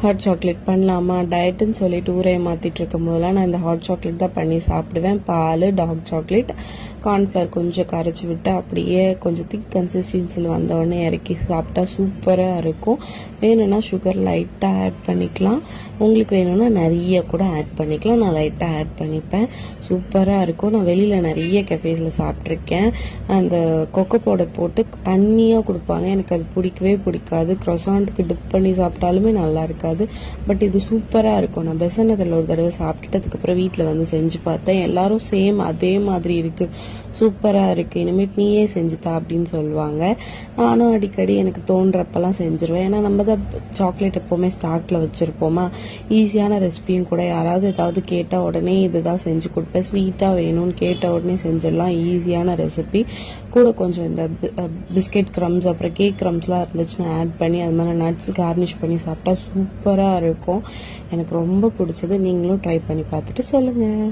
Hot chocolate பண்ணலாமா டயட்டுன்னு சொல்லிட்டு ஊரை மாற்றிட்டு இருக்கும் போதெல்லாம் நான் இந்த ஹாட் சாக்லேட் தான் பண்ணி சாப்பிடுவேன். பால், டார்க் சாக்லேட், கார்ன்ஃப்ளவர் கொஞ்சம் கரைச்சி விட்டு அப்படியே கொஞ்சம் திக் கன்சிஸ்டன்சியில் வந்தோடனே இறக்கி சாப்பிட்டா சூப்பராக இருக்கும். வேணும்னா சுகர் லைட்டாக ஆட் பண்ணிக்கலாம், உங்களுக்கு வேணும்னா நிறைய கூட ஆட் பண்ணிக்கலாம். நான் லைட்டாக ஆட் பண்ணிப்பேன், சூப்பராக இருக்கும். நான் வெளியில் நிறைய கெஃபேஸில் சாப்பிட்ருக்கேன். அந்த கொக்கோ பவுடர் போட்டு தண்ணியாக கொடுப்பாங்க, எனக்கு அது பிடிக்கவே பிடிக்காது. க்ரொசாண்ட்டுக்கு டிப் பண்ணி சாப்பிட்டாலுமே நல்லா இருக்காது. பட் இது சூப்பராக இருக்கும். நான் பெசநகரில் ஒரு தடவை சாப்பிட்டுட்டு அதுக்கப்புறம் வீட்டில் வந்து செஞ்சு பார்த்தேன். எல்லாரும் சேம் அதே மாதிரி இருக்குது, சூப்பராக இருக்குது, இனிமேட் நீயே செஞ்சுதா அப்படின்னு சொல்லுவாங்க. நானும் அடிக்கடி எனக்கு தோன்றப்பெல்லாம் செஞ்சுருவேன். ஏன்னா நம்ம தான் சாக்லேட் எப்போவுமே ஸ்டாக்கில் வச்சுருப்போமா, ஈஸியான ரெசிபியும் கூட. யாராவது ஏதாவது கேட்டால் உடனே இதுதான் செஞ்சு கொடுப்பேன். ஸ்வீட்டாக வேணும்னு கேட்ட உடனே செஞ்சிடலாம், ஈஸியான ரெசிபி. கூட கொஞ்சம் இந்த பிஸ்கெட் க்ரம்ஸ் அப்புறம் கேக் க்ரம்ஸ்லாம் இருந்துச்சுன்னா ஆட் பண்ணி அது மாதிரி நட்ஸ் கார்னிஷ் பண்ணி சாப்பிட்டா சூப்பராக இருக்கும். எனக்கு ரொம்ப பிடிச்சது. நீங்களும் ட்ரை பண்ணி பார்த்துட்டு சொல்லுங்கள்.